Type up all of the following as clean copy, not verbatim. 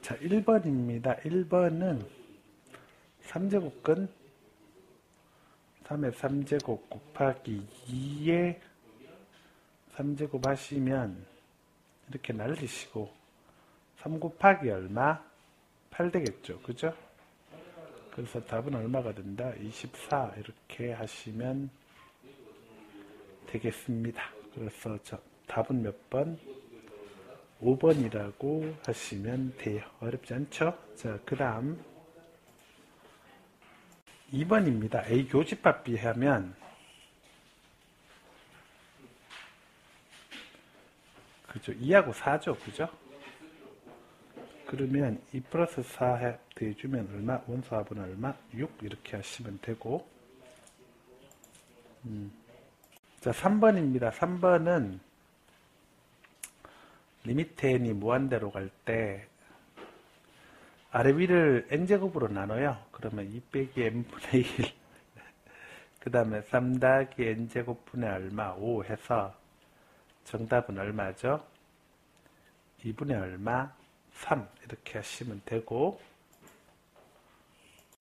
자, 1번입니다. 1번은 3제곱근 3의 3제곱 곱하기 2의 3제곱 하시면 이렇게 날리시고 3 곱하기 얼마? 8 되겠죠. 그죠? 그래서 답은 얼마가 된다? 24 이렇게 하시면 되겠습니다. 그래서 답은 몇 번? 5번이라고 하시면 돼요. 어렵지 않죠? 자, 그 다음 2번입니다. A 교집합 비하면 그죠? 2하고 4죠. 그죠? 그러면 2 플러스 4 더해주면 얼마? 원소합은 얼마? 6 이렇게 하시면 되고 자, 3번입니다. 3번은 리미트 n이 무한대로 갈 때 아래 위를 n제곱으로 나눠요. 그러면 2 빼기 n분의 1 그 다음에 3 더하기 n제곱분의 얼마? 5 해서 정답은 얼마죠? 2분의 얼마? 3 이렇게 하시면 되고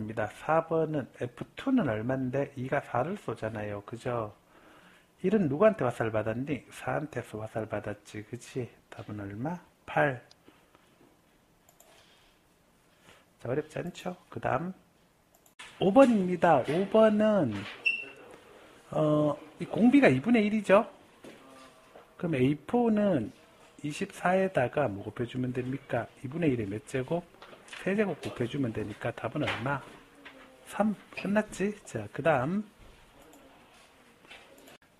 4번은 F2는 얼마인데 2가 4를 쏘잖아요. 그죠? 1은 누구한테 화살 받았니? 4한테서 화살 받았지. 그치? 답은 얼마? 8. 자, 어렵지 않죠? 그 다음 5번입니다. 5번은 이 공비가 2분의 1이죠? 그럼 A4는 24에다가 뭐 곱해주면 됩니까? 2분의 1에 몇 제곱? 3제곱 곱해주면 되니까 답은 얼마? 3. 끝났지? 자, 그 다음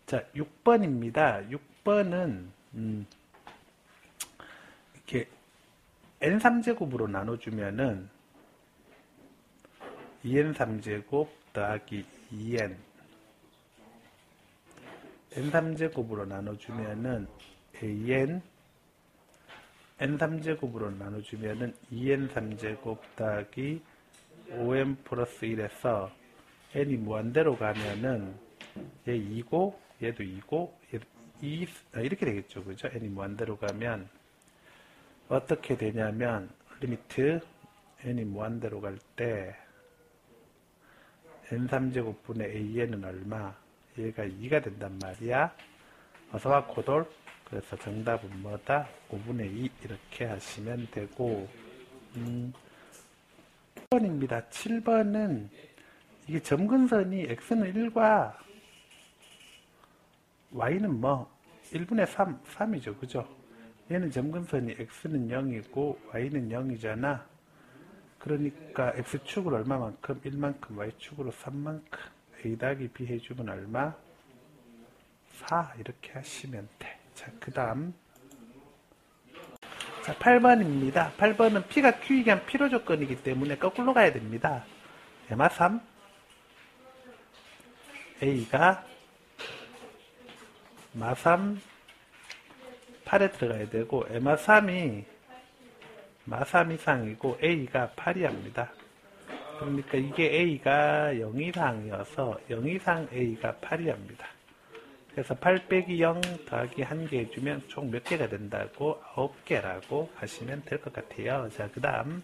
자, 6번입니다. 6번은 이렇게 n3제곱으로 나눠주면은 2n3제곱 더하기 2n n3제곱으로 나눠주면은 an n3제곱으로 나눠주면은 2n3제곱 더하기 5n 플러스 1에서 n이 무한대로 가면은 얘 2고 얘도 2고 얘도 2 이렇게 되겠죠. 그죠? n이 무한대로 가면 어떻게 되냐면 리미트 n이 무한대로 갈 때 n3제곱분의 an은 얼마? 얘가 2가 된단 말이야. 어서와 고돌. 그래서 정답은 뭐다? 5분의 2 이렇게 하시면 되고 7번입니다. 7번은 이게 점근선이 x는 1과 y는 뭐 1분의 3, 3이죠. 그죠? 얘는 점근선이 x는 0이고 y는 0이잖아. 그러니까 x축을 얼마만큼? 1만큼, y축으로 3만큼. a 더하기 b 해주면 얼마? 4 이렇게 하시면 돼. 자, 그 다음 자, 8번입니다. 8번은 P가 Q이기 한 필요 조건이기 때문에 거꾸로 가야 됩니다. 에마 3 A가 마3 8에 들어가야 되고 에마3이 마3 이상이고 A가 8이 합니다. 그러니까 이게 A가 0 이상이어서 0 이상 A가 8이 합니다. 그래서 8 빼기 0 더하기 1개 해주면 총 몇 개가 된다고? 9개라고 하시면 될 것 같아요. 자, 그 다음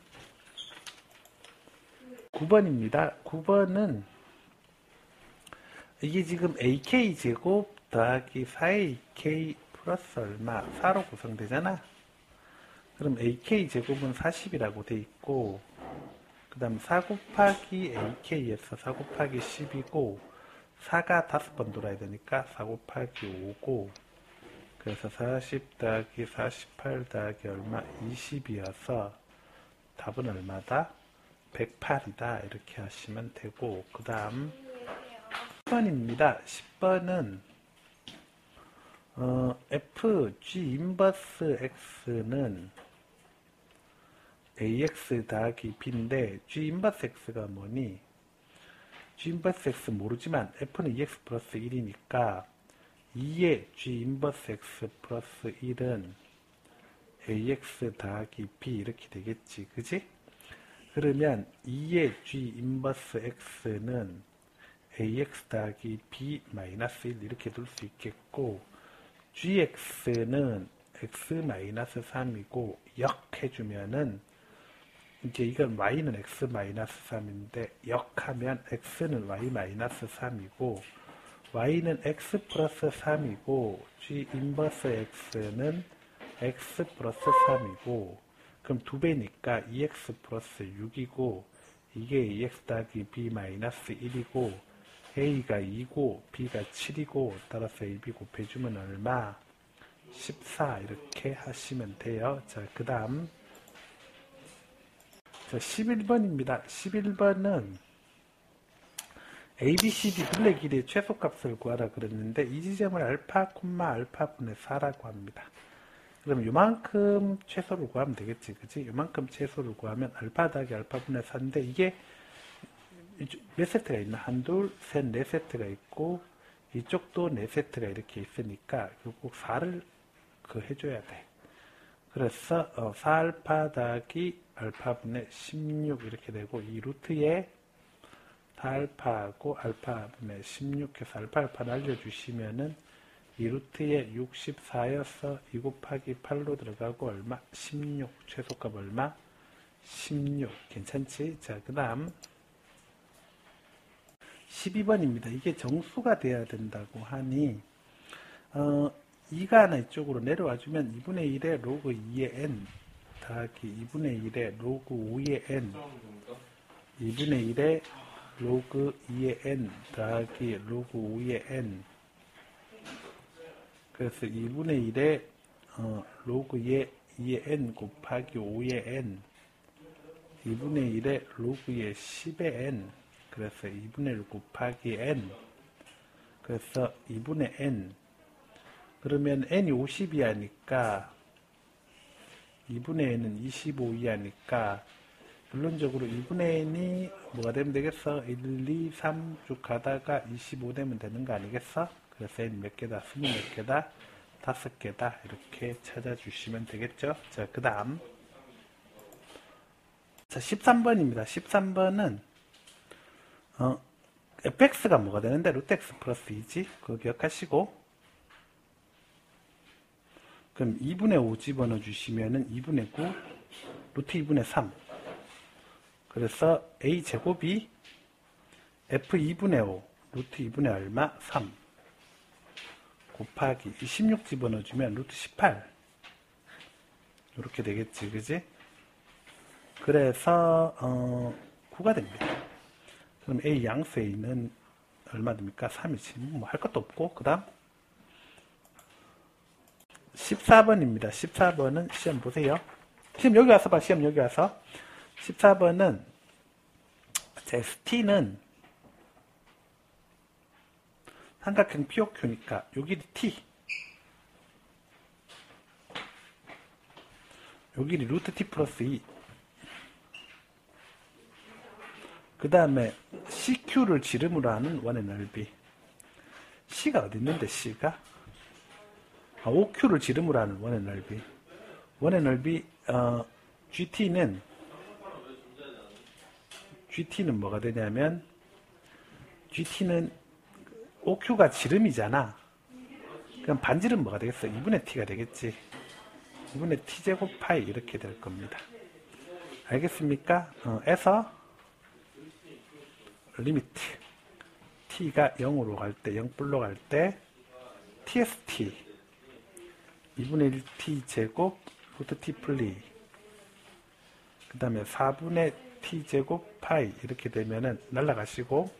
9번입니다. 9번은 이게 지금 AK제곱 더하기 4AK 플러스 얼마? 4로 구성되잖아. 그럼 AK제곱은 40이라고 돼 있고 그 다음 4 곱하기 AK에서 4 곱하기 10이고 4가 5번 돌아야 되니까 4 곱하기 5고 그래서 40 더하기 48 더하기 얼마? 20이어서 답은 얼마다? 108이다 이렇게 하시면 되고 그 다음 10번입니다. 10번은 f g 인버스 x는 ax 더하기 b인데 g 인버스 x가 뭐니? g 인버스 x 모르지만 f는 2x 플러스 1이니까 2의 g 인버스 x 플러스 1은 ax 더하기 b 이렇게 되겠지. 그지? 그러면 2의 g 인버스 x는 ax 더하기 b 마이너스 1 이렇게 둘 수 있겠고 gx는 x 마이너스 3이고 역 해주면은 이제 이건 y는 x-3인데 역하면 x는 y-3이고 y는 x 플러스 3이고 g 인버스 x는 x 플러스 3이고 그럼 2배니까 2x 플러스 6이고 이게 2x 더하기 b 마이너스 1이고 a가 2고 b가 7이고 따라서 ab 곱해주면 얼마? 14 이렇게 하시면 돼요. 자, 그 다음 11번입니다. 11번은 ABCD 둘레 길이의 최소값을 구하라 그랬는데 이 지점을 알파, 알파분의 4라고 합니다. 그럼 요만큼 최소를 구하면 되겠지, 그치? 요만큼 최소를 구하면 알파 더하기 알파분의 4인데 이게 몇 세트가 있나? 한, 둘, 셋, 네 세트가 있고 이쪽도 네 세트가 이렇게 있으니까 꼭 4를 해줘야 돼. 그래서 4알파 더하기 알파분의 16 이렇게 되고 이 루트에 4알파하고 알파분의 16해서 알파 날려주시면은 이 루트에 64여서 2 곱하기 8로 들어가고 얼마? 16. 최소값 얼마? 16. 괜찮지? 자, 그 다음 12번입니다. 이게 정수가 돼야 된다고 하니 2가 하나 이쪽으로 내려와주면 2분의 1의 로그 2의 n 더하기 2분의 1의 로그 5의 n 2분의 1의 로그 2의 n 더하기 로그 5의 n 그래서 2분의 1의 로그 2의 n 곱하기 5의 n 2분의 1의 로그 2의 10의 n 그래서 2분의 1 곱하기 n 그래서 2분의 n 그러면 n이 50이 하니까 2분의 n은 25이 하니까 결론적으로 2분의 n이 뭐가 되면 되겠어? 1, 2, 3 쭉 가다가 25 되면 되는 거 아니겠어? 그래서 n 몇 개다? 20 몇 개다? 5개다 이렇게 찾아주시면 되겠죠? 자, 그 다음 자 13번입니다. 13번은 fx가 뭐가 되는데 루트 x 플러스 2지? 그거 기억하시고 그럼 2분의 5 집어넣어 주시면은 2분의 9 루트 2분의 3 그래서 a제곱이 f 2분의 5 루트 2분의 얼마? 3 곱하기 16 집어넣어 주면 루트 18 이렇게 되겠지, 그지? 그래서 9가 됩니다. 그럼 a 양수 a는 얼마 됩니까? 3이지. 뭐 할 것도 없고 그 다음 14번입니다. 14번은 시험 보세요. 시험 여기 와서 봐. 시험 여기 와서 14번은 ST는 삼각형 POQ니까 요 길이 T 요 길이 루트 T 플러스 2 그 다음에 CQ를 지름으로 하는 원의 넓이 C가 어디 있는데 C가 OQ를 지름으로 하는 원의 넓이 GT는 뭐가 되냐면 GT는 OQ가 지름이잖아. 그럼 반지름 뭐가 되겠어? 2분의 T가 되겠지. 2분의 T제곱 파이 이렇게 될 겁니다. 알겠습니까? 에서 리미트 T가 0으로 갈 때 0불로 갈 때 TST 2분의 1 T제곱 루트 T 플리 그 다음에 4분의 T제곱 파이 이렇게 되면은 날라가시고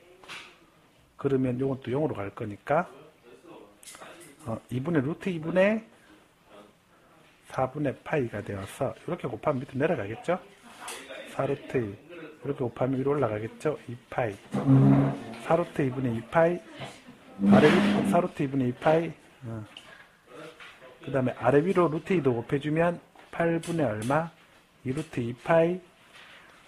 그러면 요건 또 0으로 갈 거니까 2분의 루트 2분의 4분의 파이가 되어서 이렇게 곱하면 밑으로 내려가겠죠? 4루트 이렇게 곱하면 위로 올라가겠죠? 2파이 4루트 2분의 2파이 아래 4루트 2분의 2파이 그 다음에 아래 위로 루트 2도 곱해주면 8분의 얼마? 2루트 2파이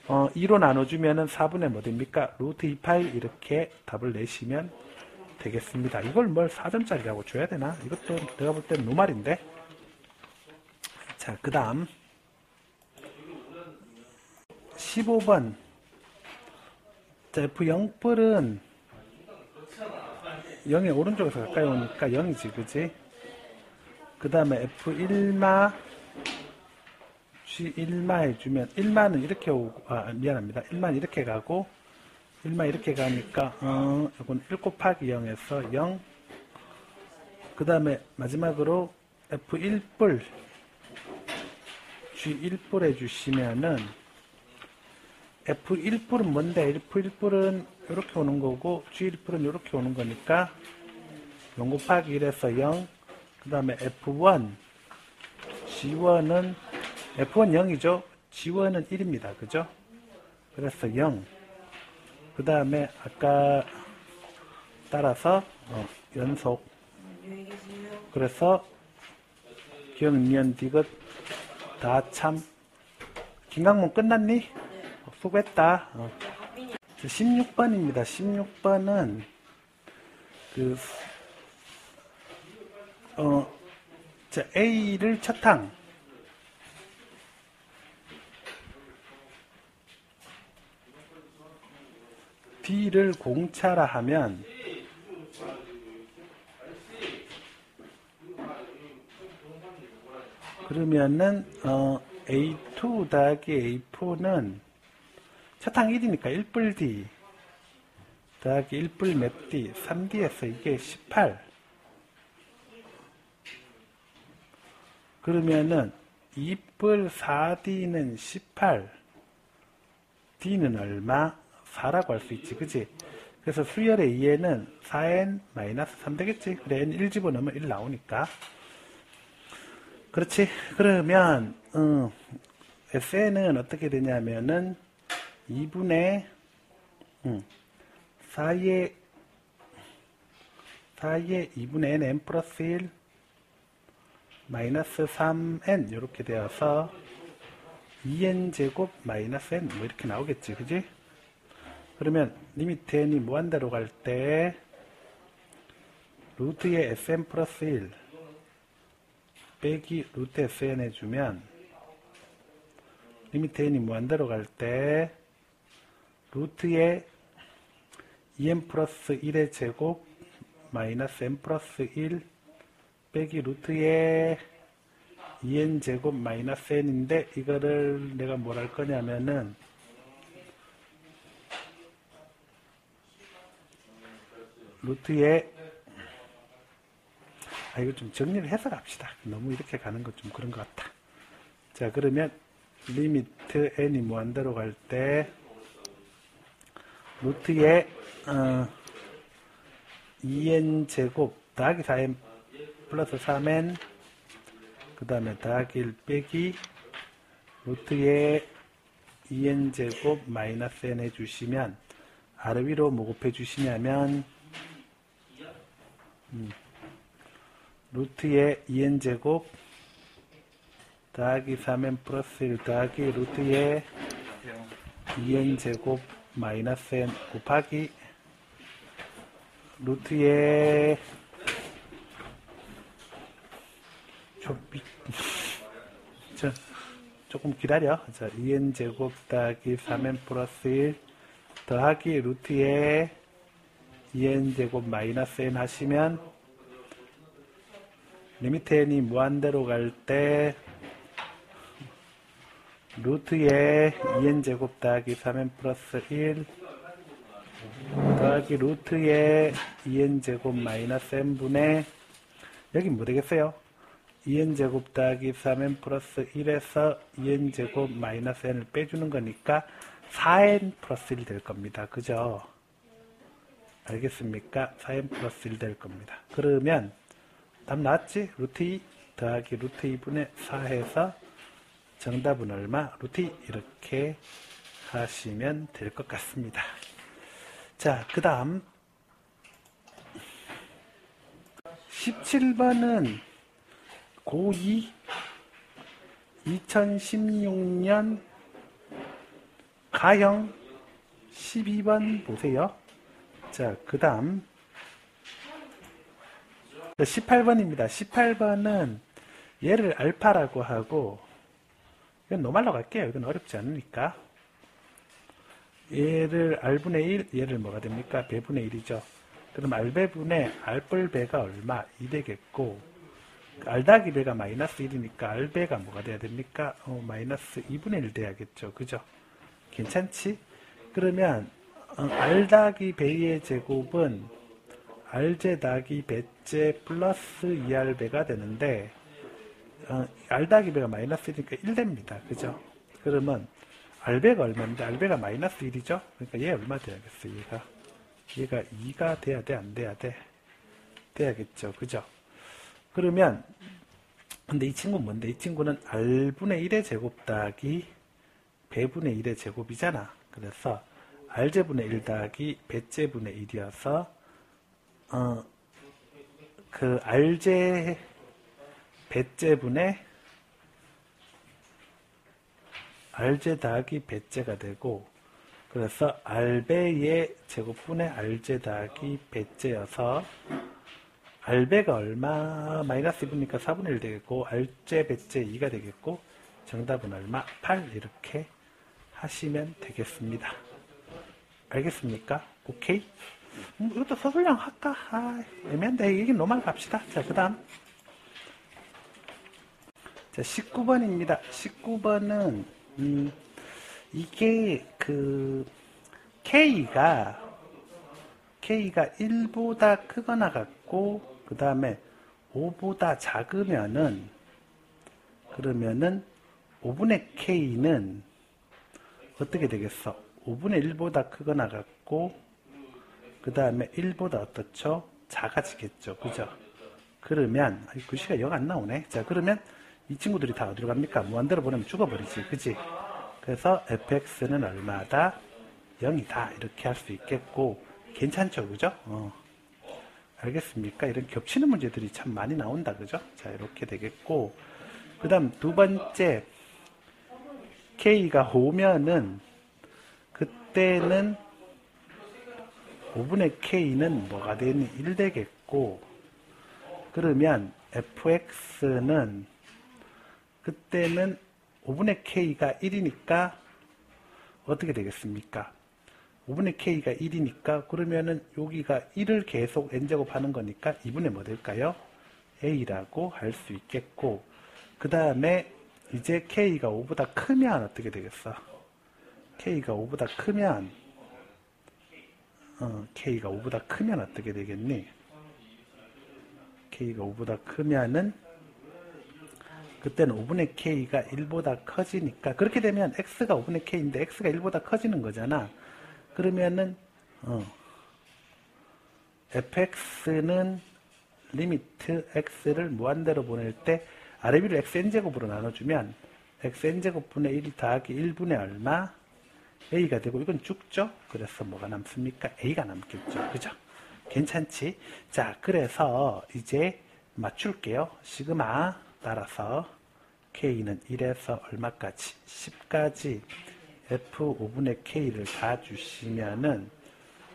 2로 나눠주면은 4분의 뭐 됩니까? 루트 2파이 이렇게 답을 내시면 되겠습니다. 이걸 뭘 4점짜리라고 줘야 되나? 이것도 내가 볼 때는 노말인데. 자, 그 다음 15번 자, F0뿔은 0의 오른쪽에서 가까이 오니까 0이지, 그지? 그 다음에 F1마 G1마 해주면 1마는 이렇게 오고 미안합니다. 1마는 이렇게 가고 1마 이렇게 가니까 이건 1 곱하기 0에서 0. 그 다음에 마지막으로 F1뿔 G1뿔 해주시면은 F1뿔은 뭔데? F1뿔은 이렇게 오는 거고 G1뿔은 이렇게 오는 거니까 0 곱하기 1에서 0. 그 다음에 F1 G1은 F1 0이죠. G1은 1입니다. 그죠? 그래서 0. 그 다음에 아까 따라서 연속. 그래서 기억, 니은, 디귿 다 참. 김강문 끝났니? 수고했다. 16번입니다. 16번은 A를 첫 항 D를 공차라 하면 그러면은 A2 더하기 A4는 첫 항 1이니까 1뿔 D 더하기 1뿔 몇 D 3D에서 이게 18. 그러면은 2뿔 4D는 18. D는 얼마? 4라고 할 수 있지, 그지? 그래서 수열의 2에는 4n-3 되겠지? 그래, n 1 집어넣으면 1 나오니까. 그렇지? 그러면, SN은 어떻게 되냐면은, 2분의, 4의 2분의 n 플러스 1, 마이너스 3n, 이렇게 되어서, 2n 제곱 마이너스 n, 뭐 이렇게 나오겠지, 그지? 그러면 리미트 n이 무한대로 갈 때 루트의 sn 플러스 1 빼기 루트 sn 해주면 리미트 n이 무한대로 갈 때 루트의 2n 플러스 1의 제곱 마이너스 n 플러스 1 빼기 루트의 2n 제곱 마이너스 n인데 이거를 내가 뭘 할 거냐면은 루트에 이거 좀 정리를 해서 갑시다. 너무 이렇게 가는 것 좀 그런 것 같다. 자, 그러면 리미트 n이 무한대로 갈 때 루트에 2n 제곱 더하기 4n 플러스 3n 그 다음에 더하기 1 빼기 루트에 2n 제곱 마이너스 n 해주시면 아래 위로 뭐 곱해주시냐면 루트의 2n 제곱 더하기 3n 플러스 1 더하기 루트의 2n 제곱 마이너스 n 곱하기 루트의 조금 기다려. 자, 2n 제곱 더하기 3n 플러스 1 더하기 루트의 2n 제곱 마이너스 n 하시면 리미트 n이 무한대로 갈 때 루트의 2n 제곱 더하기 3n 플러스 1 더하기 루트의 2n 제곱 마이너스 n 분의 여긴 뭐 되겠어요? 2n 제곱 더하기 3n 플러스 1에서 2n 제곱 마이너스 n을 빼주는 거니까 4n 플러스 1 될 겁니다. 그죠? 알겠습니까? 4n 플러스 1 될 겁니다. 그러면 답 나왔지? 루트 2 더하기 루트 2분의 4 해서 정답은 얼마? 루트 2 이렇게 하시면 될 것 같습니다. 자, 그 다음 17번은 고2 2016년 가형 12번 보세요. 자, 그 다음 18번입니다. 18번은 얘를 알파라고 하고 이건 노말로 갈게요. 이건 어렵지 않으니까 얘를 R분의 1, 얘를 뭐가 됩니까? 배분의 1이죠. 그럼 R배분의 R뿔배가 얼마? 2 되겠고 r 더하기 배가 마이너스 1이니까 r배가 뭐가 돼야 됩니까? 마이너스 2분의 1 돼야겠죠. 그죠? 괜찮지? 그러면 r 더하기 배의 제곱은 r제 더하기 배제 플러스 2r배가 되는데 r 더하기 배가 마이너스 1이니까 1 됩니다. 그죠? 그러면 r배가 얼마인데 r배가 마이너스 1이죠? 그러니까 얘 얼마 돼야겠어? 얘가 2가 돼야 돼? 안 돼야 돼? 돼야겠죠. 그죠? 그러면 근데 이 친구는 뭔데? 이 친구는 r분의 1의 제곱 더하기 배분의 1의 제곱이잖아. 그래서 r제분의 1 더하기 배제분의 1이어서 그 r제 배제분의 r제 더하기 배제가 되고, 그래서 r배의 제곱분의 r제 더하기 배제여서 r배가 얼마? 마이너스 2분이니까 4분의 1 되겠고 r제 배제 2가 되겠고 정답은 얼마? 8 이렇게 하시면 되겠습니다. 알겠습니까? 오케이? 이것도 서술형 할까? 애매한데 이게 노말 갑시다. 자, 그 다음 자 19번입니다. 19번은 이게 그 K가 1보다 크거나 같고 그 다음에 5보다 작으면은 그러면은 5분의 K는 어떻게 되겠어? 5분의 1보다 크거나 같고 그 다음에 1보다 어떻죠? 작아지겠죠. 그죠? 그러면 글씨가 영 안 나오네. 자, 그러면 이 친구들이 다 어디로 갑니까? 무한대로 보내면 죽어버리지. 그지? 그래서 fx는 얼마다? 0이다. 이렇게 할 수 있겠고 괜찮죠? 그죠? 알겠습니까? 이런 겹치는 문제들이 참 많이 나온다. 그죠? 자, 이렇게 되겠고 그 다음 두 번째 k가 5면은 그때는 5분의 k는 뭐가 되니? 1 되겠고 그러면 fx는 그때는 5분의 k가 1이니까 어떻게 되겠습니까? 5분의 k가 1이니까 그러면은 여기가 1을 계속 n제곱 하는 거니까 2분의 뭐 될까요? a라고 할 수 있겠고 그 다음에 이제 k가 5보다 크면 어떻게 되겠어? k가 5보다 크면 k가 5보다 크면 어떻게 되겠니? k가 5보다 크면은 그때는 5분의 k가 1보다 커지니까 그렇게 되면 x가 5분의 k인데 x가 1보다 커지는 거잖아. 그러면은 fx는 리미트 x를 무한대로 보낼 때 아래위로 xn제곱으로 나눠주면 xn제곱분의 1 더하기 1분의 얼마? a가 되고 이건 죽죠? 그래서 뭐가 남습니까? a가 남겠죠. 그죠? 괜찮지? 자, 그래서 이제 맞출게요. 시그마 따라서 k는 1에서 얼마까지? 10까지 f 5분의 k를 다 주시면은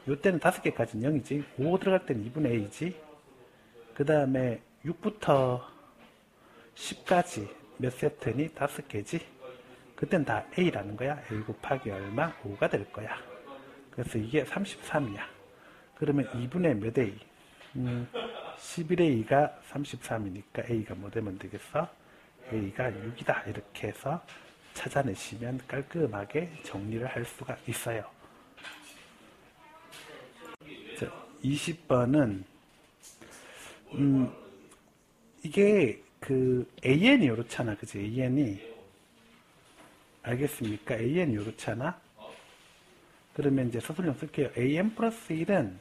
요때는 5개까지는 0이지 5 들어갈 때는 2분의 a지 그 다음에 6부터 10까지 몇 세트니? 5개지 그땐 다 a라는 거야. a 곱하기 얼마? 5가 될 거야. 그래서 이게 33이야. 그러면 2분의 몇 a? 11a가 33이니까 a가 뭐 되면 되겠어? a가 6이다. 이렇게 해서 찾아내시면 깔끔하게 정리를 할 수가 있어요. 자, 20번은 이게 그 an이 이렇잖아. 그치? an이 알겠습니까? an이 이렇잖아. 그러면 이제 서술형 쓸게요. an 플러스 1은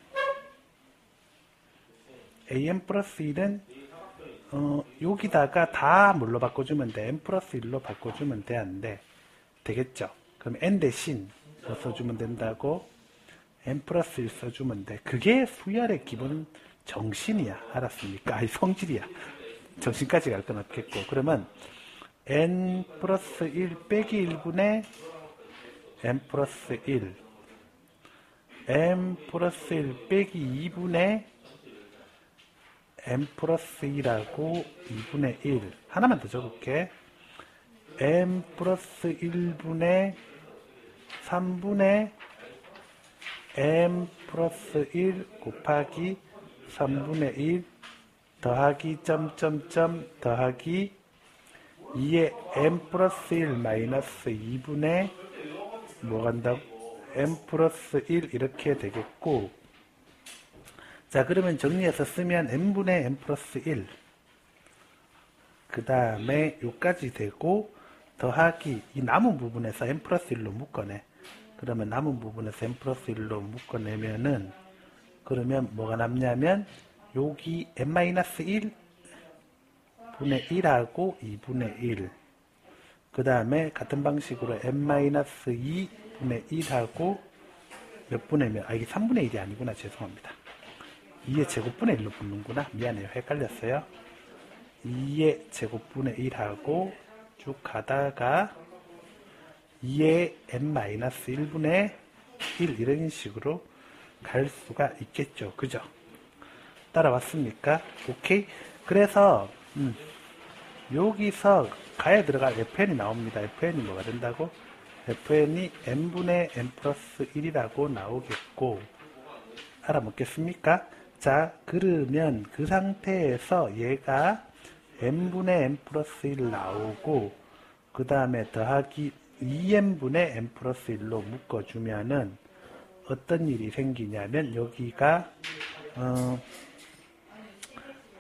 여기다가 다 뭘로 바꿔주면 돼? n 플러스 1로 바꿔주면 돼? 안 돼? 되겠죠? 그럼 n 대신 뭐 써주면 된다고? n 플러스 1 써주면 돼. 그게 수열의 기본 정신이야. 알았습니까? 아니, 성질이야. 정신까지 갈 건 없겠고. 그러면 n 플러스 1 빼기 1분의 n 플러스 1 n 플러스 1 빼기 2분의 n 플러스 2라고 2분의 1 하나만 더 적을게. n 플러스 1분의 3분의 n 플러스 1 곱하기 3분의 1 더하기 점점점 더하기 2의 n 플러스 1 마이너스 2분의 뭐 간다고? n 플러스 1 이렇게 되겠고, 자 그러면 정리해서 쓰면 n분의 n 플러스 1, 그 다음에 요까지 되고 더하기 이 남은 부분에서 n 플러스 1로 묶어내. 그러면 남은 부분에서 n 플러스 1로 묶어내면은, 그러면 뭐가 남냐면 여기 n 마이너스 1 분의 1하고 2분의 1, 그 다음에 같은 방식으로 n 마이너스 2 분의 1하고 몇 분의 몇, 이게 3분의 1이 아니구나, 죄송합니다. 2의 제곱분의 1로 붙는구나, 미안해요, 헷갈렸어요. 2의 제곱분의 1하고 쭉 가다가 2의 n 마이너스 1분의 1 이런 식으로 갈 수가 있겠죠, 그죠? 따라왔습니까? 오케이. 그래서 여기서 가에 들어갈 fn이 나옵니다. fn이 뭐가 된다고? fn이 n분의 n 플러스 1이라고 나오겠고, 알아먹겠습니까? 자 그러면 그 상태에서 얘가 n분의 n 플러스 1 나오고, 그 다음에 더하기 2n분의 n 플러스 1로 묶어주면은 어떤 일이 생기냐면, 여기가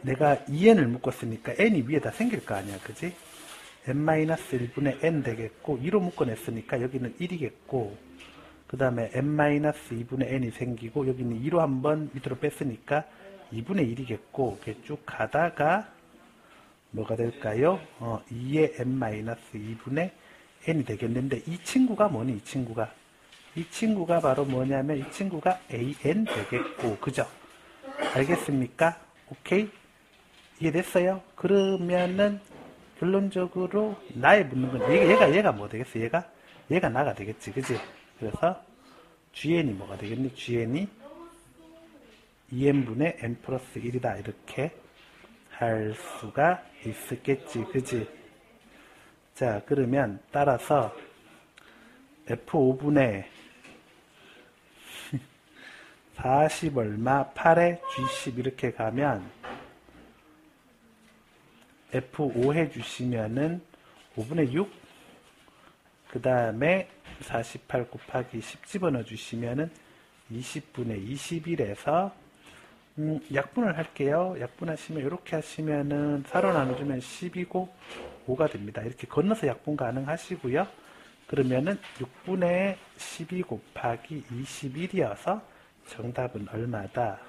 내가 2n을 묶었으니까 n이 위에다 생길 거 아니야, 그지? n-1분의 n 되겠고, 2로 묶어냈으니까 여기는 1이겠고, 그 다음에 n-2분의 n이 생기고, 여기는 2로 한번 밑으로 뺐으니까 2분의 1이겠고, 이렇게 쭉 가다가 뭐가 될까요? 2의 n-2분의 n이 되겠는데, 이 친구가 뭐니, 이 친구가? 이 친구가 바로 뭐냐면, 이 친구가 an 되겠고, 그죠? 알겠습니까? 오케이? 이해됐어요? 그러면은 결론적으로 나에 묻는 건 얘가 뭐 되겠어? 얘가 나가 되겠지, 그지? 그래서 GN이 뭐가 되겠니? GN이 2n분의 n 플러스 1이다 이렇게 할 수가 있었겠지, 그지? 자 그러면 따라서 F5분의 40 얼마 8에 G10 이렇게 가면 F5 해주시면은 5분의 6, 그 다음에 48 곱하기 10 집어넣어 주시면은 20분의 21에서 약분을 할게요. 약분하시면 이렇게 하시면은 4로 나눠주면 10이고 5가 됩니다. 이렇게 건너서 약분 가능하시고요. 그러면은 6분의 12 곱하기 21이어서 정답은 얼마다?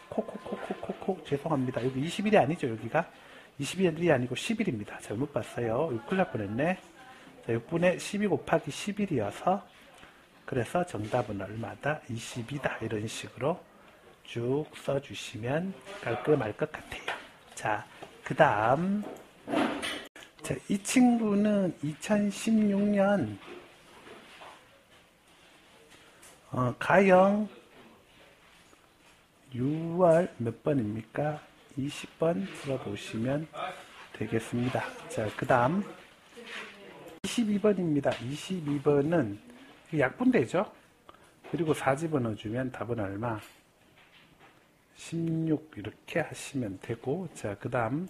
콕콕콕콕콕콕 죄송합니다. 여기 21이 아니죠, 여기가? 21이 아니고 11입니다. 잘못 봤어요. 이거 큰일 날 뻔했네. 자, 6분의 12 곱하기 11이어서 그래서 정답은 얼마다? 20이다. 이런 식으로 쭉 써주시면 깔끔할 것 같아요. 자, 그 다음 자, 이 친구는 2016년 가영 6월 몇 번입니까? 20번 풀어보시면 되겠습니다. 자, 그 다음 22번입니다. 22번은 약분되죠? 그리고 4 집어넣어주면 답은 얼마? 16 이렇게 하시면 되고, 자, 그 다음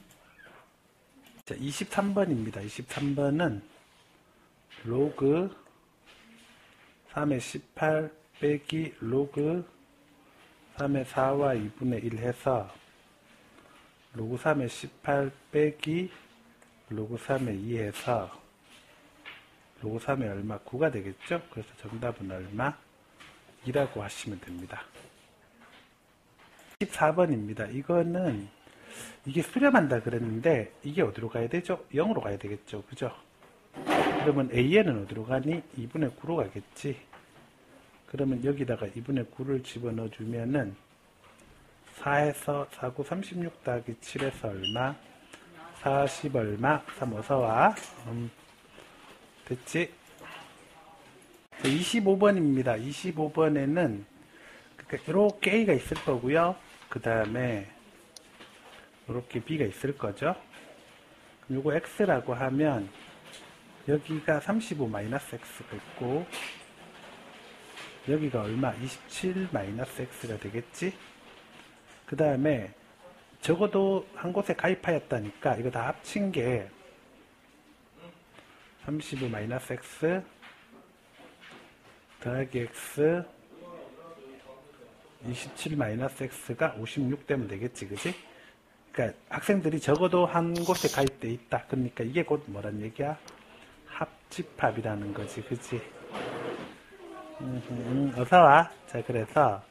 23번입니다. 23번은 로그 3의 18 빼기 로그 3의 4와 2분의 1 해서 로그 3의 18 빼기 로그 3의 2 해서 로그 3의 얼마? 9가 되겠죠? 그래서 정답은 얼마? 2라고 하시면 됩니다. 14번입니다. 이거는 이게 수렴한다 그랬는데 이게 어디로 가야 되죠? 0으로 가야 되겠죠? 그죠? 그러면 AN은 어디로 가니? 2분의 9로 가겠지? 그러면 여기다가 2분의 9를 집어넣어 주면은 4에서 4, 9, 36 더하기 7에서 얼마? 40 얼마? 3 어서와. 됐지? 25번입니다. 25번에는 이렇게 A가 있을 거고요. 그 다음에 이렇게 B가 있을 거죠. 요거 X라고 하면 여기가 35 마이너스 X가 있고 여기가 얼마? 27 마이너스 x가 되겠지? 그 다음에 적어도 한 곳에 가입하였다니까 이거 다 합친 게 35 마이너스 x 더하기 x 27 마이너스 x가 56 되면 되겠지, 그지? 그러니까 학생들이 적어도 한 곳에 가입돼 있다. 그러니까 이게 곧 뭐란 얘기야? 합집합이라는 거지, 그지? 어서와. 자, 그래서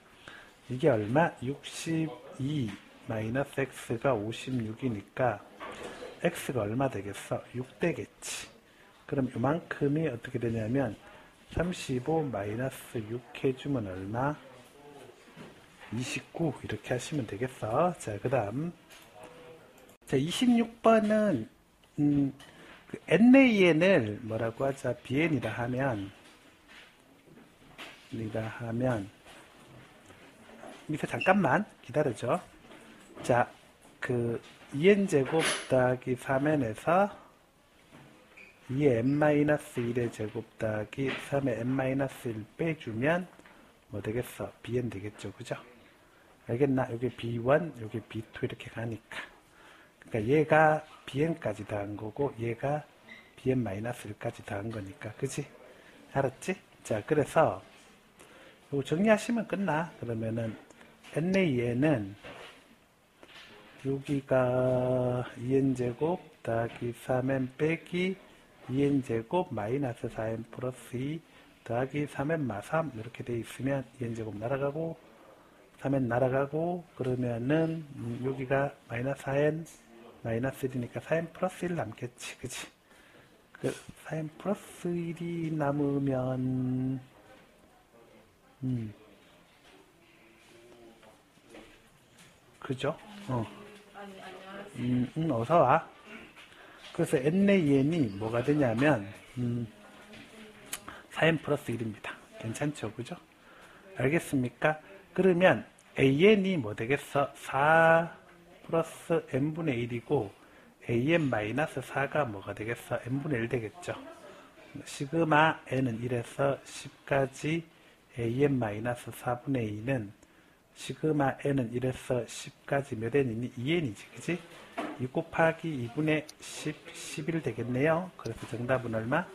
이게 얼마? 62 마이너스 x가 56이니까 x가 얼마 되겠어? 6 되겠지. 그럼 이만큼이 어떻게 되냐면 35 마이너스 6 해주면 얼마? 29 이렇게 하시면 되겠어. 자, 그 다음 자 26번은 그 NAN을 뭐라고 하자? BN이라 하면 밑에 잠깐만 기다려줘. 자, 그 2n제곱 더하기 3n에서 2의 n-1의 제곱 더하기 3의 n-1 빼주면 뭐 되겠어? bn 되겠죠, 그죠? 알겠나? 여기 b1, 여기 b2 이렇게 가니까. 그러니까 얘가 bn까지 더한 거고 얘가 bn-1까지 더한 거니까, 그지? 알았지? 자, 그래서 이거 정리하시면 끝나. 그러면은 NAN은 여기가 2n제곱 더하기 3n 빼기 2n제곱 마이너스 4n 플러스 2 더하기 3n 마 3 이렇게 돼 있으면 2n제곱 날아가고 3n 날아가고 그러면은 여기가 마이너스 4n 마이너스 1이니까 4n 플러스 1 남겠지, 그치? 그 4n 플러스 1이 남으면 그죠? 어서 와. 그래서 NAN이 뭐가 되냐면 4n 플러스 1입니다. 괜찮죠? 그죠? 알겠습니까? 그러면 AN이 뭐 되겠어? 4 플러스 n분의 1이고 AN 마이너스 4가 뭐가 되겠어? n분의 1 되겠죠? 시그마 n은 1에서 10까지 AN 마이너스 4분의 2는 시그마 n은 1에서 10까지 몇 n이니? 2n이지, 그지? 2 곱하기 2분의 10, 11 되겠네요. 그래서 정답은 얼마?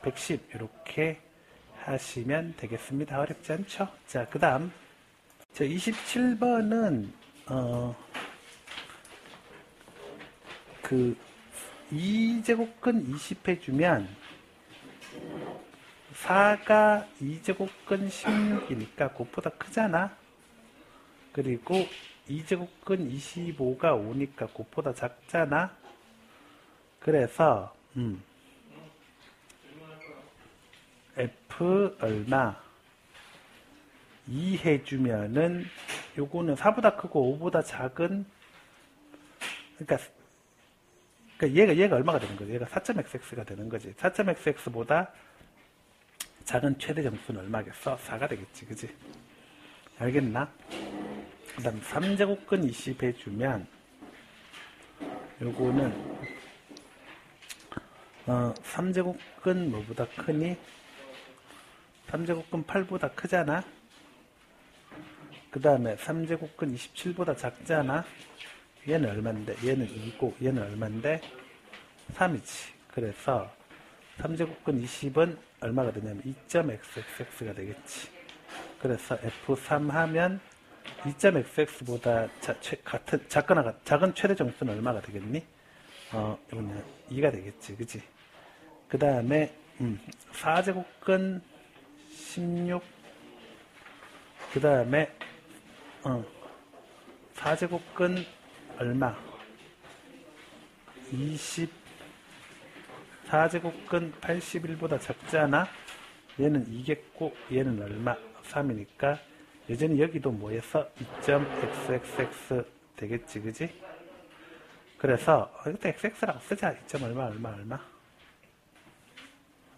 110 이렇게 하시면 되겠습니다. 어렵지 않죠? 자, 그 다음 저 27번은 그 2제곱근 20 해주면 4가 2제곱근 16이니까 그것보다 크잖아. 그리고 2제곱근 25가 5니까 그것보다 작잖아. 그래서 F 얼마 2 해주면은 요거는 4보다 크고 5보다 작은 그러니까 얘가 얼마가 되는 거지? 얘가 4.xx가 되는 거지. 4.xx보다 작은 최대 점수는 얼마겠어? 4가 되겠지, 그지? 알겠나? 그 다음 3제곱근 20 해주면 요거는 3제곱근 뭐보다 크니? 3제곱근 8보다 크잖아? 그 다음에 3제곱근 27보다 작잖아? 얘는 얼만데? 얘는 2고 얘는 얼만데? 3이지. 그래서 3제곱근 20은 얼마가 되냐면 2.xxx가 되겠지. 그래서 F3 하면 2.xx보다 작은 최대 점수는 얼마가 되겠니? 이거는 2가 되겠지, 그지? 그 다음에 4제곱근 16 그 다음에 4제곱근 얼마? 20 4제곱근 81보다 작잖아? 얘는 2겠고 얘는 얼마? 3이니까 여전히 여기도 뭐에서 2.xxx 되겠지, 그지? 그래서 이것도 xx라고 쓰자. 2. 얼마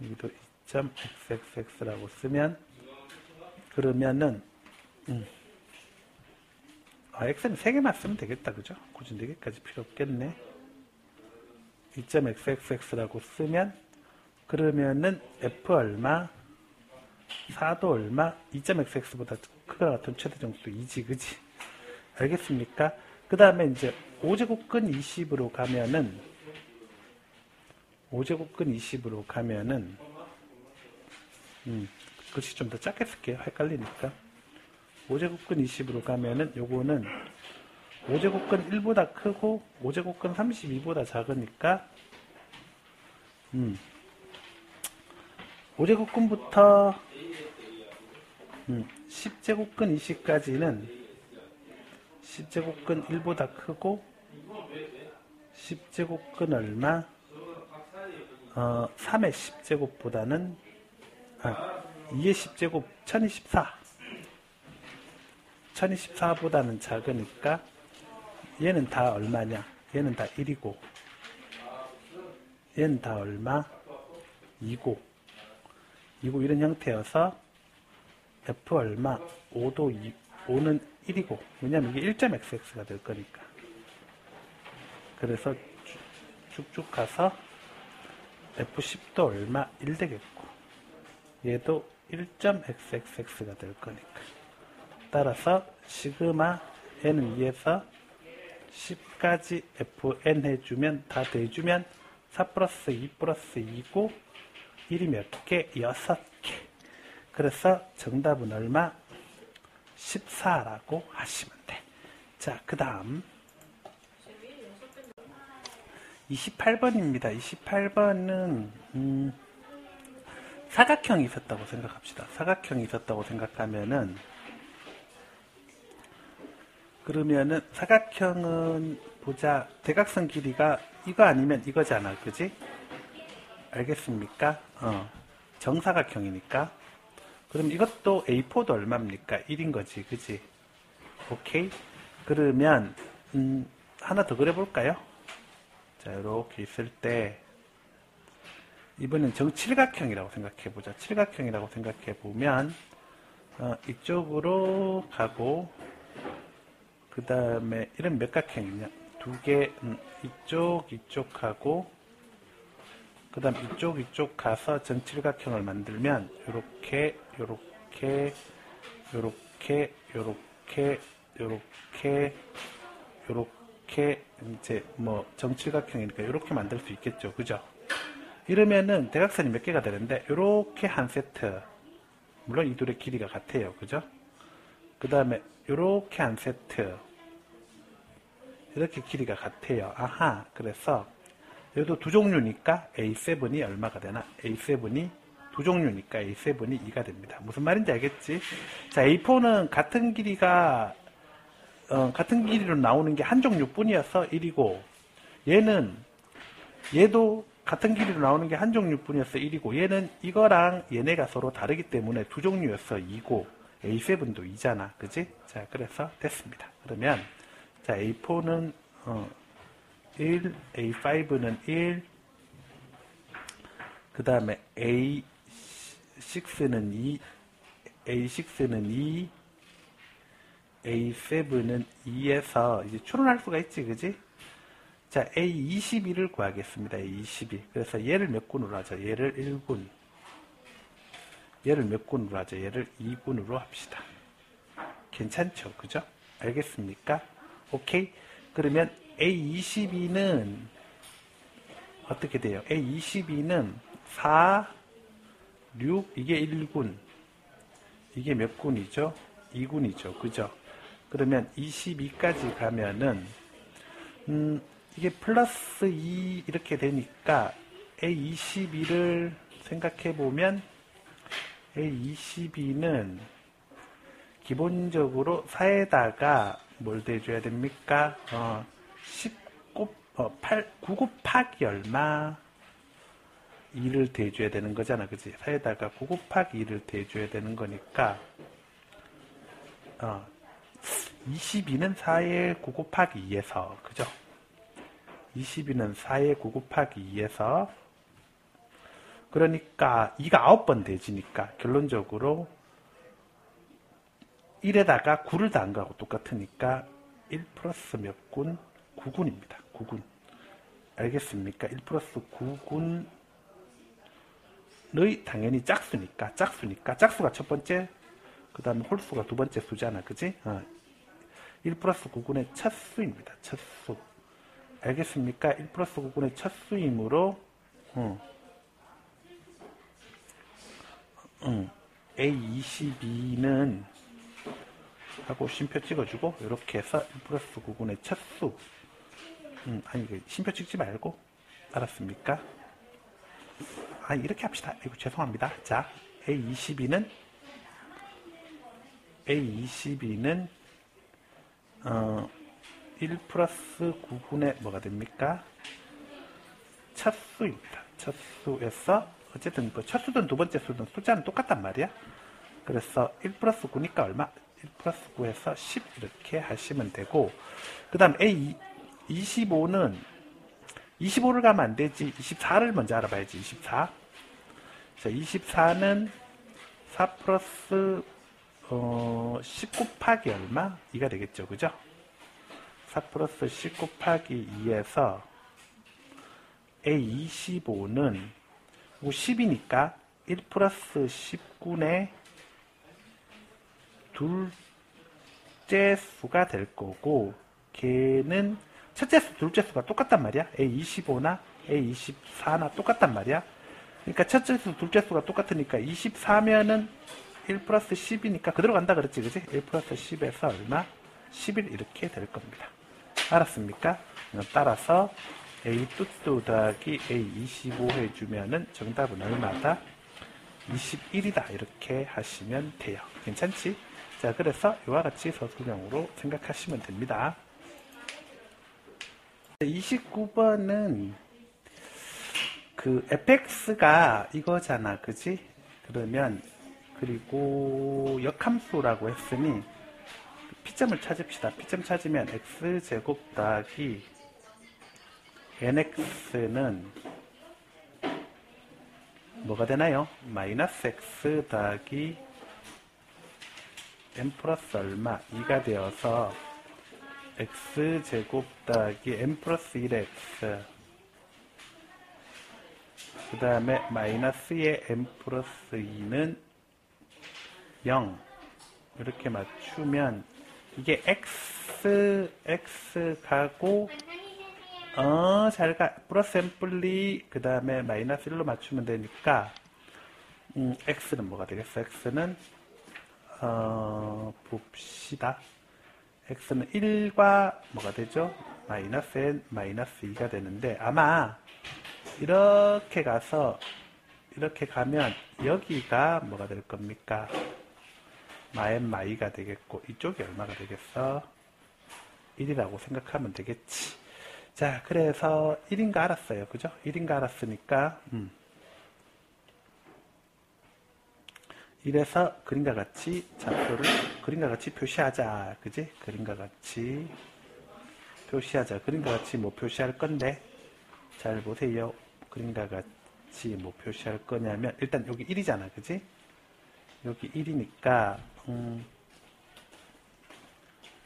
여기도 2.xxx라고 쓰면 그러면은 x는 3개만 쓰면 되겠다, 그죠? 굳이 4개까지 필요 없겠네. 2.xxx라고 쓰면 그러면은 f 얼마? 4도 얼마? 2.xx보다 크거나 같은 최대 정수 2지, 그지? 알겠습니까? 그 다음에 이제 5제곱근 20으로 가면은 5제곱근 20으로 가면은 글씨 좀 더 작게 쓸게요. 헷갈리니까. 5제곱근 20으로 가면은 요거는 5제곱근 1보다 크고 5제곱근 32보다 작으니까 5제곱근부터 10제곱근 20까지는 10제곱근 1보다 크고 10제곱근 얼마? 3의 10제곱보다는 2의 10제곱 1024 1024보다는 작으니까 얘는 다 얼마냐? 얘는 다 1이고 얘는 다 얼마? 2고 이런 형태여서 F 얼마? 5도 5는 1이고 왜냐면 이게 1.xx가 될 거니까 그래서 쭉쭉 가서 F10도 얼마? 1 되겠고 얘도 1.xxx가 될 거니까 따라서 시그마 n은 2에서 10까지 fn 해주면 다 대주면 4 플러스 2 플러스 2고 1이 몇 개? 6개. 그래서 정답은 얼마? 14라고 하시면 돼. 자, 그 다음 28번입니다. 28번은 사각형이 있었다고 생각합시다. 사각형이 있었다고 생각하면은 그러면은 사각형은 보자. 대각선 길이가 이거 아니면 이거잖아. 그지? 알겠습니까? 정사각형이니까. 그럼 이것도 A4도 얼마입니까? 1인 거지. 그지? 오케이. 그러면 하나 더 그려볼까요? 자, 이렇게 있을 때 이번엔 정칠각형이라고 생각해보자. 칠각형이라고 생각해보면 이쪽으로 가고 그 다음에 이런 몇 각형이냐? 두 개, 이쪽하고 그 다음 이쪽 가서 정칠각형을 만들면 요렇게 이제 뭐 정칠각형이니까 요렇게 만들 수 있겠죠. 그죠? 이러면은 대각선이 몇 개가 되는데 요렇게 한 세트 물론 이 둘의 길이가 같아요. 그죠? 그 다음에 요렇게 한 세트 이렇게 길이가 같아요. 아하, 그래서 얘도 두 종류니까 A7이 얼마가 되나? A7이 두 종류니까 A7이 2가 됩니다. 무슨 말인지 알겠지? 자, A4는 같은 길이가 같은 길이로 나오는 게 한 종류뿐이어서 1이고 얘도 같은 길이로 나오는 게 한 종류뿐이어서 1이고 얘는 이거랑 얘네가 서로 다르기 때문에 두 종류여서 2고 A7도 2잖아. 그지? 자, 그래서 됐습니다. 그러면 자, A4는 1, A5는 1, 그 다음에 A6는 2, A6는 2, A7는 2에서 이제 추론할 수가 있지, 그지? 자, A22를 구하겠습니다. A22. 그래서 얘를 몇 군으로 하죠? 얘를 1군. 얘를 몇 군으로 하죠? 얘를 2군으로 합시다. 괜찮죠? 그죠? 알겠습니까? 오케이. 그러면 A22는 어떻게 돼요? A22는 4, 6, 이게 1군. 이게 몇 군이죠? 2군이죠. 그죠? 그러면 22까지 가면은 이게 플러스 2 이렇게 되니까 A22를 생각해 보면 A22는 기본적으로 4에다가 뭘 대줘야 됩니까? 9 곱하기 얼마? 2를 대줘야 되는 거잖아. 그치? 4에다가 9 곱하기 2를 대줘야 되는 거니까 22는 4의 9 곱하기 2에서 그죠? 22는 4의 9 곱하기 2에서 그러니까 2가 9번 대지니까 결론적으로 1에다가 9를 더한 거하고 똑같으니까 1 플러스 몇 군? 9군입니다. 9군. 알겠습니까? 1 플러스 9군 당연히 짝수니까 짝수가 첫 번째, 그 다음에 홀수가 두 번째 수잖아. 그지? 1 플러스 9군의 첫 수입니다. 첫 수. 알겠습니까? 1 플러스 9군의 첫 수이므로 A22는 하고 쉼표 찍어주고 이렇게 해서 1 플러스 9군의 첫 수. 아니 쉼표 찍지 말고. 알았습니까? 이렇게 합시다. 이거 죄송합니다. 자, A22는 1 플러스 9분의 뭐가 됩니까? 첫 수입니다. 첫 수에서 어쨌든 뭐 첫 수든 두 번째 수든 숫자는 똑같단 말이야. 그래서 1 플러스 9니까 얼마? 1 플러스 9에서 10 이렇게 하시면 되고, 그 다음 A25는 25를 가면 안 되지. 24를 먼저 알아봐야지. 24. 자, 24는 4 플러스 10 곱하기 얼마? 2가 되겠죠. 그죠? 4 플러스 10 곱하기 2에서 A25는 10이니까 1 플러스 10분의 둘째 수가 될 거고, 걔는 첫째 수, 둘째 수가 똑같단 말이야. A25나 A24나 똑같단 말이야. 그러니까 첫째 수, 둘째 수가 똑같으니까 24면은 1 플러스 10이니까 그대로 간다 그랬지, 그지? 1 플러스 10에서 얼마? 11 이렇게 될 겁니다. 알았습니까? 따라서 A22 더하기 A25 해주면은 정답은 얼마다? 21이다. 이렇게 하시면 돼요. 괜찮지? 자, 그래서 이와 같이 서술형으로 생각하시면 됩니다. 29번은 그 fx가 이거잖아. 그지? 그러면 그리고 역함수라고 했으니 P점을 찾읍시다. P점 찾으면 x제곱 더하기 nx는 뭐가 되나요? 마이너스 x 더하기 n 플러스 얼마? 2가 되어서 x제곱 더하기 n 플러스 1의 x, 그 다음에 마이너스의 n 플러스 2는 0 이렇게 맞추면 이게 x 가고 잘 가. 플러스 n 분리 그 다음에 마이너스 1로 맞추면 되니까 x는 뭐가 되겠어? x는 봅시다. x는 1과 뭐가 되죠? 마이너스 n 마이너스 2가 되는데, 아마 이렇게 가서 이렇게 가면 여기가 뭐가 될 겁니까? 마엔 마이가 되겠고, 이쪽이 얼마가 되겠어? 1이라고 생각하면 되겠지. 자, 그래서 1인 거 알았어요. 그죠? 1인 거 알았으니까, 이래서 그림과 같이 좌표를 그림과 같이 표시하자. 그지? 그림과 같이 표시하자. 그림과 같이 뭐 표시할 건데, 잘 보세요. 그림과 같이 뭐 표시할 거냐면, 일단 여기 1이잖아. 그지? 여기 1이니까,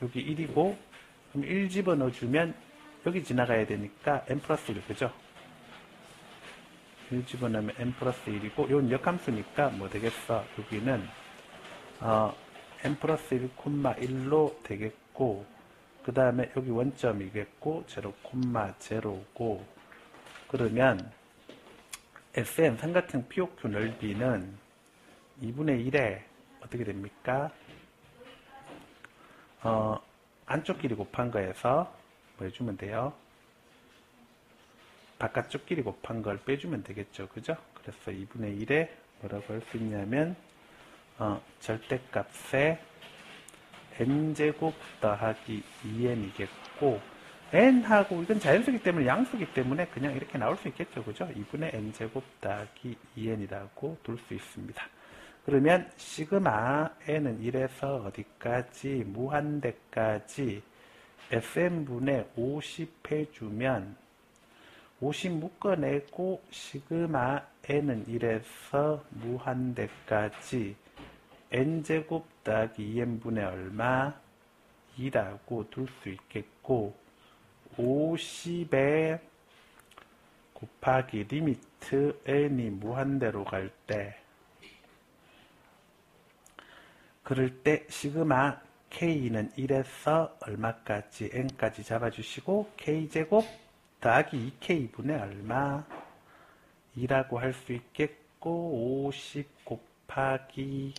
여기 1이고, 그럼 1 집어넣어주면 여기 지나가야 되니까 n 플러스 1, 그죠? 1 집어넣으면 n 플러스 1이고, 이건 역함수니까 뭐 되겠어? 여기는 n 플러스 1, 1로 되겠고, 그 다음에 여기 원점이겠고 0, 0고, 그러면 Sn 삼각형 POQ 넓이는 2분의 1에 어떻게 됩니까? 안쪽 길이 곱한 거에서 뭐 해주면 돼요? 바깥쪽 길이 곱한 걸 빼주면 되겠죠. 그죠? 그래서 2분의 1에 뭐라고 할 수 있냐면 절대값에 n제곱 더하기 2n이겠고, n하고 이건 자연수기 때문에 양수기 때문에 그냥 이렇게 나올 수 있겠죠. 그죠? 2분의 n제곱 더하기 2n이라고 둘 수 있습니다. 그러면 시그마 n은 1에서 어디까지? 무한대까지 sn분의 50 해주면 50 묶어내고 시그마 n은 1에서 무한대까지 n제곱 더하기 2n분의 얼마? 2라고 둘 수 있겠고, 50에 곱하기 리미트 n이 무한대로 갈 때, 그럴 때 시그마 k는 1에서 얼마까지 n까지 잡아주시고 k제곱 더하기 2k분의 얼마 2라고 할 수 있겠고 50 곱하기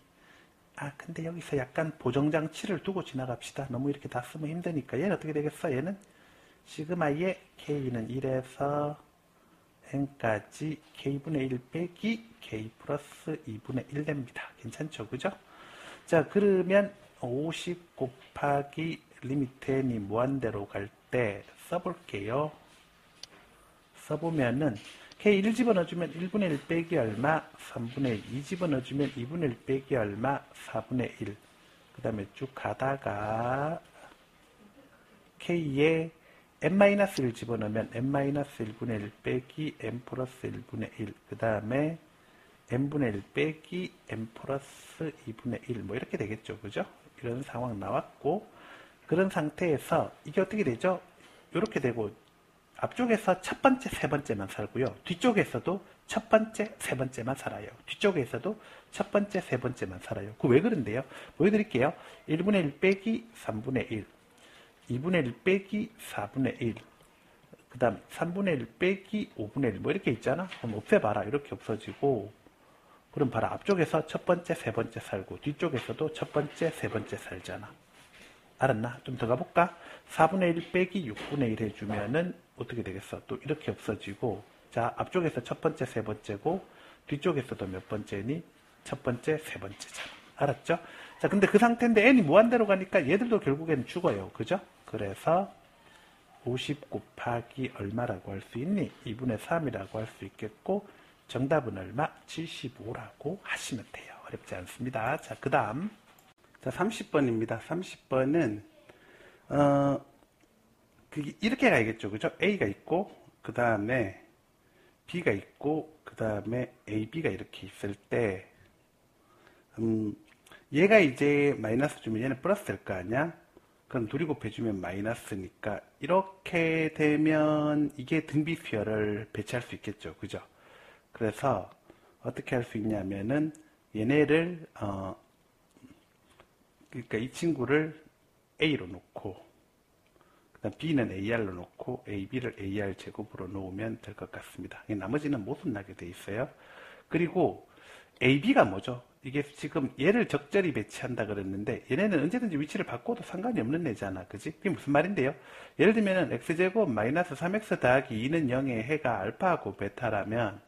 근데 여기서 약간 보정장치를 두고 지나갑시다. 너무 이렇게 다 쓰면 힘드니까 얘는 어떻게 되겠어? 얘는 시그마의 k는 1에서 n까지 k분의 1 빼기 k 플러스 2분의 1 됩니다. 괜찮죠? 그죠? 자, 그러면 50 곱하기 리미트 n이 무한대로 갈 때 써볼게요. 써보면은 k 1 집어넣어주면 1분의 1 빼기 얼마? 3분의 1. 2 집어넣어주면 2분의 1 빼기 얼마? 4분의 1. 그 다음에 쭉 가다가 k에 n-1 집어넣으면 n-1분의 1 빼기 n 플러스 1분의 1. 그 다음에 n분의 1 빼기 n 플러스 2분의 1. 뭐 이렇게 되겠죠. 그죠? 이런 상황 나왔고, 그런 상태에서 이게 어떻게 되죠? 이렇게 되고, 앞쪽에서 첫 번째, 세 번째만 살고요. 뒤쪽에서도 첫 번째, 세 번째만 살아요. 뒤쪽에서도 첫 번째, 세 번째만 살아요. 그 왜 그런데요? 보여드릴게요. 1분의 1 빼기 3분의 1. 2분의 1 빼기 4분의 1. 그 다음 3분의 1 빼기 5분의 1. 뭐 이렇게 있잖아? 그럼 없애봐라. 이렇게 없어지고, 그럼 바로 앞쪽에서 첫 번째, 세 번째 살고 뒤쪽에서도 첫 번째, 세 번째 살잖아. 알았나? 좀 더 가볼까? 4분의 1 빼기 6분의 1 해주면은 어떻게 되겠어? 또 이렇게 없어지고, 자, 앞쪽에서 첫 번째, 세 번째고 뒤쪽에서도 몇 번째니? 첫 번째, 세 번째잖아. 알았죠? 자, 근데 그 상태인데 n이 무한대로 가니까 얘들도 결국에는 죽어요. 그죠? 그래서 50 곱하기 얼마라고 할 수 있니? 2분의 3이라고 할 수 있겠고, 정답은 얼마? 75라고 하시면 돼요. 어렵지 않습니다. 자, 그 다음. 자, 30번입니다. 30번은, 이렇게 가야겠죠. 그죠? A가 있고, 그 다음에 B가 있고, 그 다음에 AB가 이렇게 있을 때, 얘가 이제 마이너스 주면 얘는 플러스 될 거 아니야? 그럼 둘이 곱해주면 마이너스니까, 이렇게 되면 이게 등비수열을 배치할 수 있겠죠. 그죠? 그래서 어떻게 할 수 있냐면은 얘네를 그러니까 이 친구를 A로 놓고 그다음 B는 AR로 놓고 AB를 AR 제곱으로 놓으면 될 것 같습니다. 나머지는 모순 나게 돼 있어요. 그리고 AB가 뭐죠? 이게 지금 얘를 적절히 배치한다 그랬는데 얘네는 언제든지 위치를 바꿔도 상관이 없는 애잖아. 그지? 그게 무슨 말인데요? 예를 들면은 x제곱 마이너스 3x 더하기 2는 0의 해가 알파하고 베타라면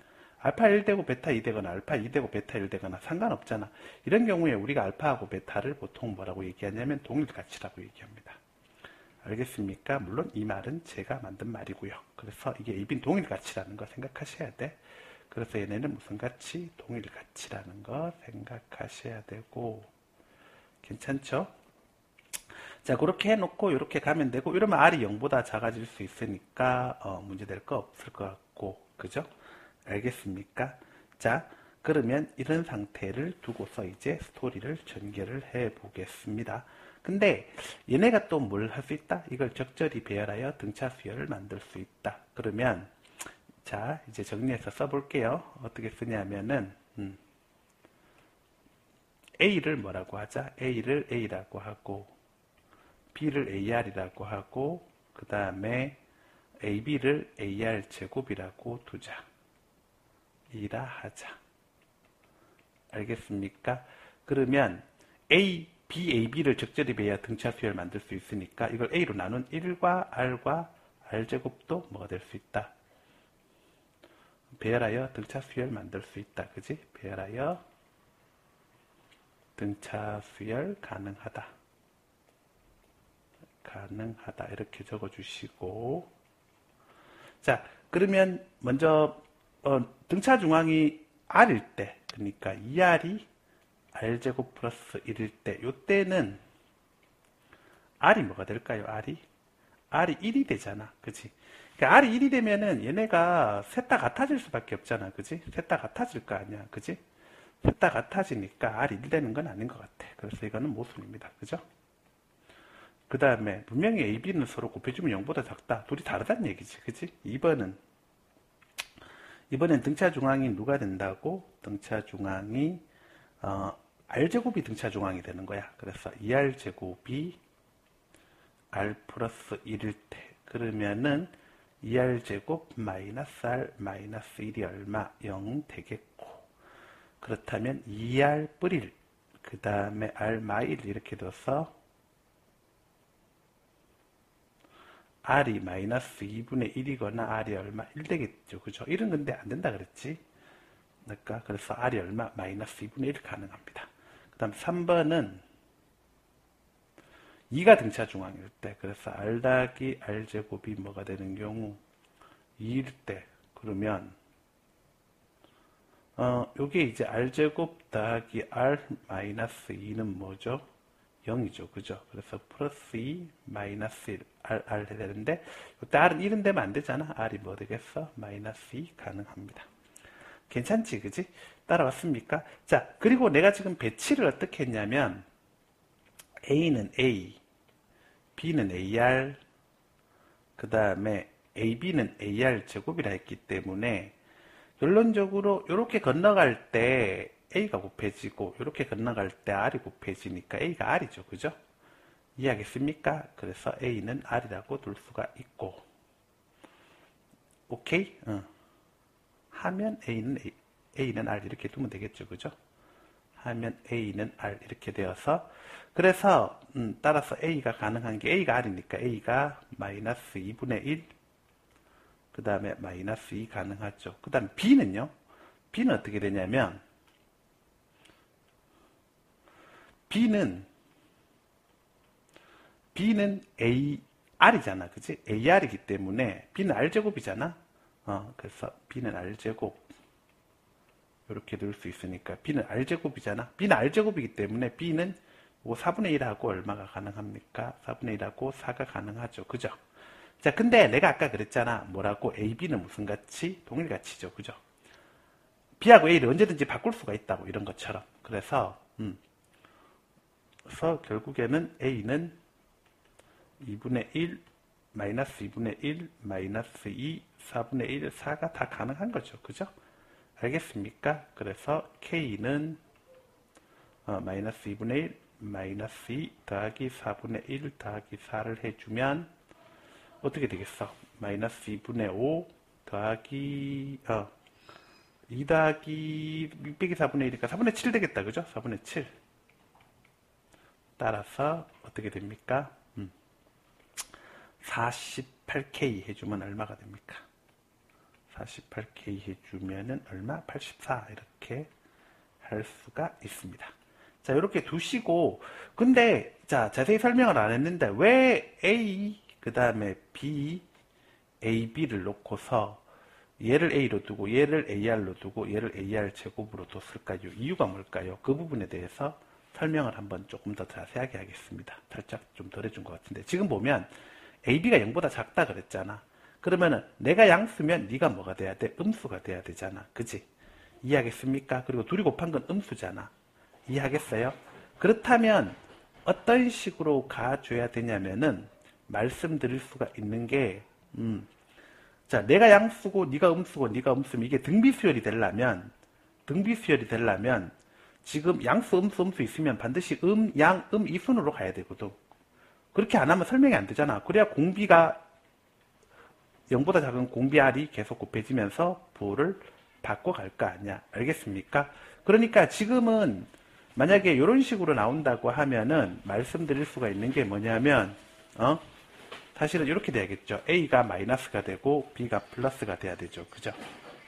알파 1 되고 베타 2 되거나 알파 2 되고 베타 1 되거나 상관없잖아. 이런 경우에 우리가 알파하고 베타를 보통 뭐라고 얘기하냐면 동일가치라고 얘기합니다. 알겠습니까? 물론 이 말은 제가 만든 말이고요. 그래서 이게 AB는 동일가치라는 거 생각하셔야 돼. 그래서 얘네는 무슨 가치? 동일가치라는 거 생각하셔야 되고, 괜찮죠? 자, 그렇게 해놓고 이렇게 가면 되고, 이러면 R이 0보다 작아질 수 있으니까 문제될 거 없을 것 같고, 그죠? 알겠습니까? 자, 그러면 이런 상태를 두고서 이제 스토리를 전개를 해 보겠습니다. 근데 얘네가 또 뭘 할 수 있다? 이걸 적절히 배열하여 등차 수열을 만들 수 있다. 그러면 자, 이제 정리해서 써볼게요. 어떻게 쓰냐면은 A를 뭐라고 하자? A를 A라고 하고 B를 AR이라고 하고 그 다음에 AB를 AR 제곱이라고 두자. 이라 하자. 알겠습니까? 그러면 A, B, AB를 적절히 배야 등차 수열 만들 수 있으니까 이걸 A로 나눈 1과 R과 R제곱도 뭐가 될 수 있다? 배열하여 등차 수열 만들 수 있다. 그지? 배열하여 등차 수열 가능하다. 가능하다. 이렇게 적어주시고. 자, 그러면 먼저 등차 중앙이 R일 때, 그러니까 2R이 R제곱 플러스 1일 때, 요때는 R이 뭐가 될까요? R이 1이 되잖아. 그치? 그러니까 R이 1이 되면은 얘네가 셋 다 같아질 수밖에 없잖아. 그치? 셋 다 같아질 거 아니야. 그치? 셋 다 같아지니까 R이 1 되는 건 아닌 것 같아. 그래서 이거는 모순입니다. 그죠? 그 다음에 분명히 A, B는 서로 곱해주면 0보다 작다. 둘이 다르다는 얘기지. 그치? 2번은 이번엔 등차 중앙이 누가 된다고? 등차 중앙이 r제곱이 등차 중앙이 되는 거야. 그래서 2r제곱이 r 플러스 1일 때 그러면은 2r제곱 마이너스 r 마이너스 1이 얼마? 0 되겠고, 그렇다면 2r 뿌릴 그 다음에 r 마일 이렇게 둬서 r이 마이너스 2분의 1이거나 r이 얼마? 1 되겠죠. 그죠? 1은 근데 안 된다 그랬지. 그러니까 그래서 r이 얼마? 마이너스 2분의 1 가능합니다. 그 다음 3번은 2가 등차 중앙일 때, 그래서 r 더하기 r제곱이 뭐가 되는 경우 2일 때, 그러면 요게 이제 r제곱 더하기 r 마이너스 2는 뭐죠? 0이죠. 그죠? 그래서 플러스 2 마이너스 1 r 해야 되는데, 이때 r은 1은 되면 안 되잖아. r이 뭐 되겠어? 마이너스 2 가능합니다. 괜찮지? 그지? 따라왔습니까? 자, 그리고 내가 지금 배치를 어떻게 했냐면 A는 A, B는 AR, 그 다음에 AB는 AR 제곱이라 했기 때문에 결론적으로 이렇게 건너갈 때 A가 곱해지고 이렇게 건너갈 때 R이 곱해지니까 A가 R이죠. 그죠? 이해하겠습니까? 그래서 A는 R이라고 둘 수가 있고, 오케이? 하면 A는 R 이렇게 두면 되겠죠. 그죠? 하면 A는 R 이렇게 되어서, 그래서 따라서 A가 가능한 게 A가 R이니까 A가 마이너스 2분의 1, 그 다음에 마이너스 2 가능하죠. 그 다음 B는요? B는 어떻게 되냐면 B는 AR이잖아. 그치? AR이기 때문에 B는 R제곱이잖아. 그래서 B는 R제곱 이렇게 넣을 수 있으니까 B는 R제곱이잖아. B는 R제곱이기 때문에 B는 4분의 1하고 얼마가 가능합니까? 4분의 1하고 4가 가능하죠. 그죠? 자, 근데 내가 아까 그랬잖아. 뭐라고? A, B는 무슨 가치? 동일가치죠. 그죠? B하고 A를 언제든지 바꿀 수가 있다고, 이런 것처럼. 그래서 결국에는 A는 2분의 1, 마이너스 2분의 1, 마이너스 2, 4분의 1, 4가 다 가능한 거죠. 그죠? 알겠습니까? 그래서 K는 마이너스 2분의 1, 마이너스 2 더하기 4분의 1 더하기 4를 해주면 어떻게 되겠어? 마이너스 2분의 5 더하기 2 더하기 6 빼기 4분의 1이니까 4분의 7 되겠다. 그죠? 4분의 7. 따라서 어떻게 됩니까? 48K 해주면 얼마가 됩니까? 48K 해주면은 얼마? 84 이렇게 할 수가 있습니다. 자, 이렇게 두시고, 근데 자, 자세히 설명을 안 했는데 왜 A 그 다음에 B, A, B를 놓고서 얘를 A로 두고 얘를 AR로 두고 얘를 AR 제곱으로 뒀을까요? 이유가 뭘까요? 그 부분에 대해서 설명을 한번 조금 더 자세하게 하겠습니다. 살짝 좀 덜 해준 것 같은데, 지금 보면 AB가 0보다 작다 그랬잖아. 그러면은 내가 양수면 네가 뭐가 돼야 돼? 음수가 돼야 되잖아. 그지? 이해하겠습니까? 그리고 둘이 곱한 건 음수잖아. 이해하겠어요? 그렇다면 어떤 식으로 가줘야 되냐면은 말씀드릴 수가 있는 게 자, 내가 양수고 네가 음수고 네가 음수면 이게 등비수열이 되려면 지금 양수, 음수 있으면 반드시 양, 이 순으로 가야 되거든. 그렇게 안 하면 설명이 안 되잖아. 그래야 공비가 0보다 작은 공비 R이 계속 곱해지면서 부호를 바꿔갈 거 아니야. 알겠습니까? 그러니까 지금은 만약에 이런 식으로 나온다고 하면은 말씀드릴 수가 있는 게 뭐냐면 사실은 이렇게 돼야겠죠. A가 마이너스가 되고 B가 플러스가 돼야 되죠. 그죠?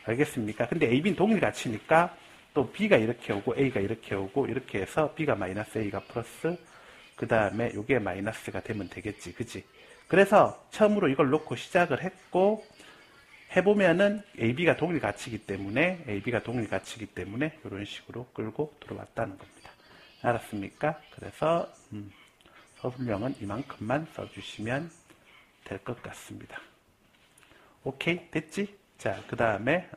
알겠습니까? 근데 A, B는 동일 가치니까 또 B가 이렇게 오고 A가 이렇게 오고 이렇게 해서 B가 마이너스 A가 플러스, 그 다음에 이게 마이너스가 되면 되겠지. 그치? 그래서 처음으로 이걸 놓고 시작을 했고, 해보면은 AB가 동일 가치이기 때문에 이런 식으로 끌고 들어왔다는 겁니다. 알았습니까? 그래서 서술형은 이만큼만 써주시면 될 것 같습니다. 오케이? 됐지? 자, 그 다음에